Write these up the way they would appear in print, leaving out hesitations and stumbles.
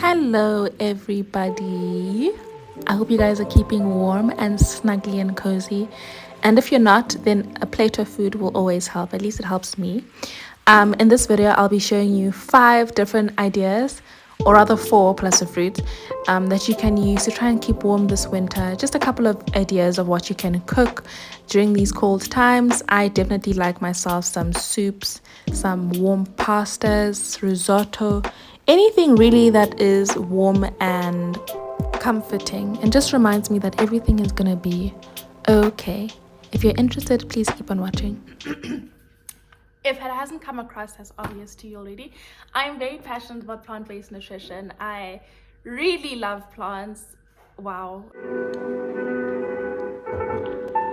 Hello everybody. I hope you guys are keeping warm and snuggly and cozy. And if you're not, then a plate of food will always help. At least it helps me. In this video, I'll be showing you 5 different ideas, or rather 4 plus a fruit, that you can use to try and keep warm this winter. Just a couple of ideas of what you can cook during these cold times. I definitely like myself some soups, some warm pastas, risotto, anything really that is warm and comforting and just reminds me that everything is gonna be okay. If you're interested, please keep on watching. If it hasn't come across as obvious to you already, I'm very passionate about plant-based nutrition. I really love plants. Wow.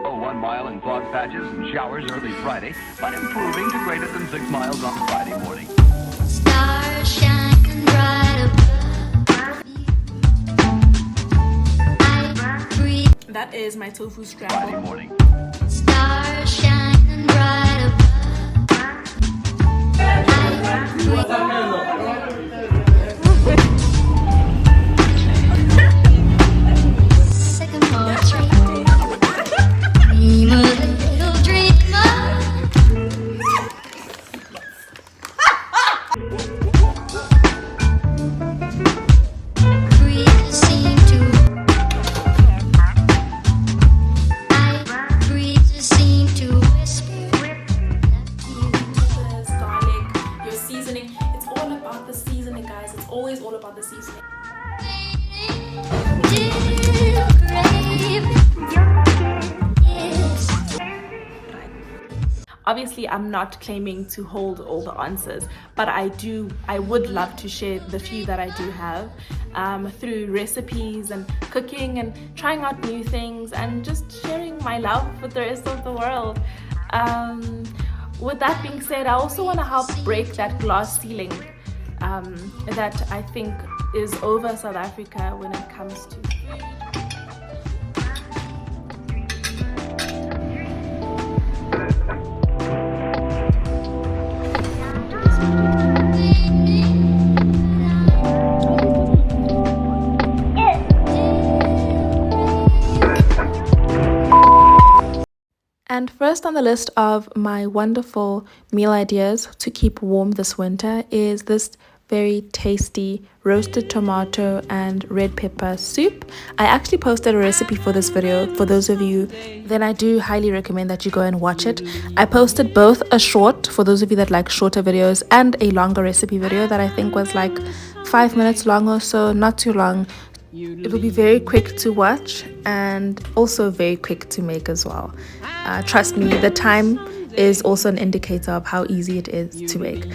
Oh, 1 mile in fog patches and showers early Friday, but improving to greater than 6 miles on Friday morning. Stars shining bright above you. That is my tofu scramble. Friday morning. Stars shining bright above. Sycamore tree. Dream a little dreamer. Breeze seem to. Breezes seem to whisper. Garlic, your seasoning. It's all about the seasoning, guys. It's always all about the seasoning. Obviously, I'm not claiming to hold all the answers, but I would love to share the few that I do have through recipes and cooking and trying out new things and just sharing my love with the rest of the world. With that being said, I also want to help break that glass ceiling that I think is over South Africa when it comes to food. And first on the list of my wonderful meal ideas to keep warm this winter is this very tasty roasted tomato and red pepper soup. I actually posted a recipe for this video for those of you, then I do highly recommend that you go and watch it. I posted both a short for those of you that like shorter videos and a longer recipe video that I think was like 5 minutes long or so, not too long. It will be very quick to watch and also very quick to make as well. Trust me, the time is also an indicator of how easy it is to make.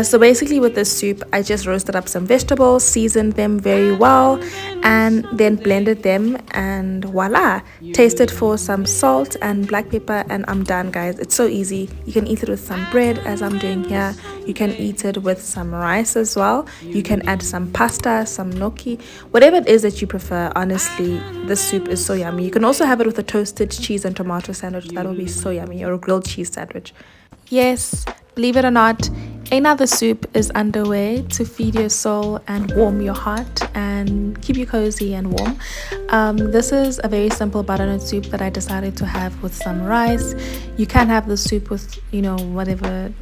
So basically with this soup, I just roasted up some vegetables, seasoned them very well, and then blended them, and voila, tasted for some salt and black pepper, and I'm done, guys. It's so easy. You can eat it with some bread, as I'm doing here. You can eat it with some rice as well. You can add some pasta, some gnocchi, whatever it is that you prefer. Honestly, this soup is so yummy. You can also have it with a toasted cheese and tomato sandwich. That will be so yummy, or a grilled cheese sandwich. Yes, believe it or not, another soup is underway to feed your soul and warm your heart and keep you cozy and warm. This is a very simple butternut soup that I decided to have with some rice. You can have the soup with, whatever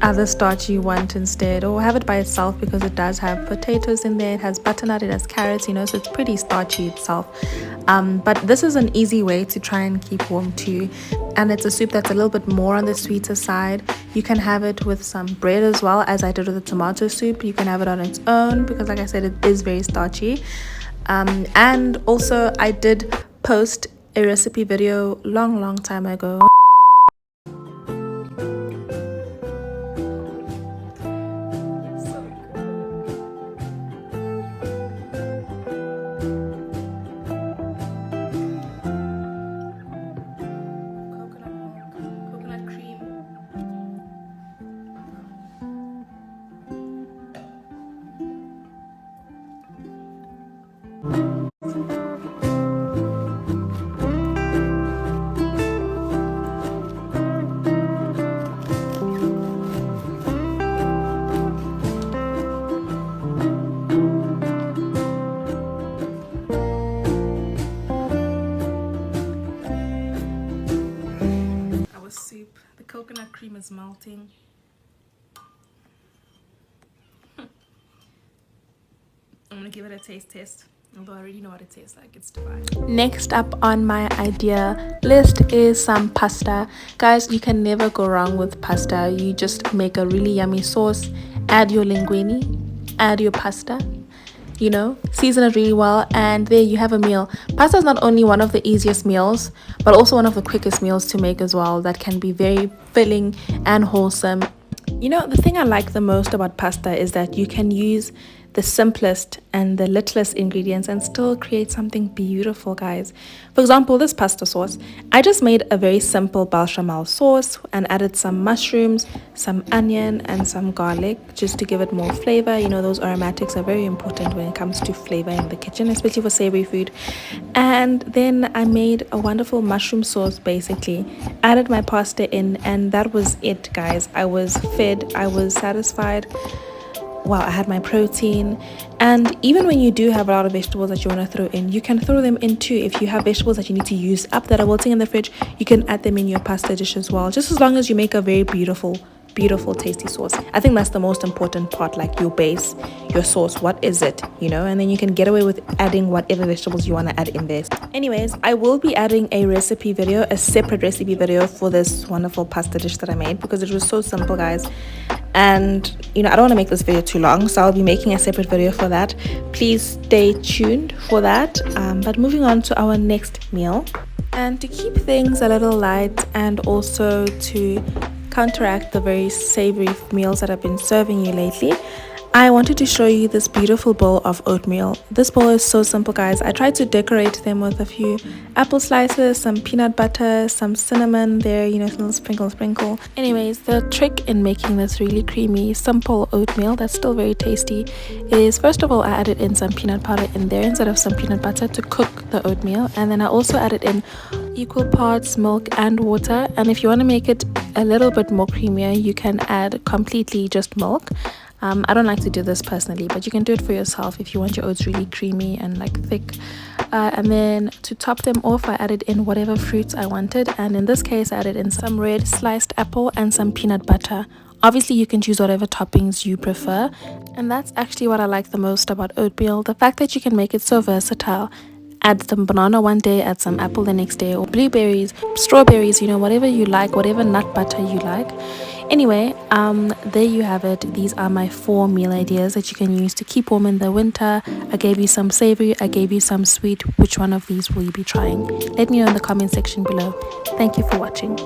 other starch you want instead, or have it by itself because it does have potatoes in there. It has butternut, it has carrots, so it's pretty starchy itself. But this is an easy way to try and keep warm too, and it's a soup that's a little bit more on the sweeter side. You can have it with some bread as well, as I did with the tomato soup. You can have it on its own because, like I said, it is very starchy. And also I did post a recipe video long time ago. melting. I'm gonna give it a taste test, although I already know what it tastes like. It's divine. Next up on my idea list is some pasta. Guys, you can never go wrong with pasta. You just make a really yummy sauce, add your linguine, add your pasta, you know, season it really well, and there you have a meal. Pasta is not only one of the easiest meals, but also one of the quickest meals to make as well, that can be very filling and wholesome. You know, the thing I like the most about pasta is that you can use the simplest and the littlest ingredients and still create something beautiful, guys. For example, this pasta sauce, I just made a very simple bechamel sauce and added some mushrooms, some onion and some garlic just to give it more flavor. You know, those aromatics are very important when it comes to flavor in the kitchen, especially for savory food. And then I made a wonderful mushroom sauce, basically added my pasta in, and that was it, guys. I was fed, I was satisfied. Wow, I had my protein. And even when you do have a lot of vegetables that you want to throw in, you can throw them in too. If you have vegetables that you need to use up that are wilting in the fridge, you can add them in your pasta dish as well, just as long as you make a very beautiful tasty sauce. I think that's the most important part, like your base, your sauce, what is it, you know, and then you can get away with adding whatever vegetables you want to add in there. Anyways, I will be adding a recipe video, a separate recipe video for this wonderful pasta dish that I made, because it was so simple, guys. And you know, I don't want to make this video too long, so I'll be making a separate video for that. Please stay tuned for that. But moving on to our next meal, and to keep things a little light and also to counteract the very savory meals that I've been serving you lately, I wanted to show you this beautiful bowl of oatmeal. This bowl is so simple, guys. I tried to decorate them with a few apple slices, some peanut butter, some cinnamon there, you know, a little sprinkle. Anyways, the trick in making this really creamy, simple oatmeal that's still very tasty is, first of all, I added in some peanut powder in there instead of some peanut butter to cook the oatmeal. And then I also added in equal parts milk and water. And if you want to make it a little bit more creamier, you can add completely just milk. I don't like to do this personally, but you can do it for yourself if you want your oats really creamy and like thick. And then to top them off, I added in whatever fruits I wanted, and in this case I added in some red sliced apple and some peanut butter. Obviously you can choose whatever toppings you prefer, and that's actually what I like the most about oatmeal, the fact that you can make it so versatile. Add some banana one day, add some apple the next day, or blueberries, strawberries, you know, whatever you like, whatever nut butter you like. Anyway, there you have it. These are my 4 meal ideas that you can use to keep warm in the winter. I gave you some savory, I gave you some sweet. Which one of these will you be trying? Let me know in the comment section below. Thank you for watching.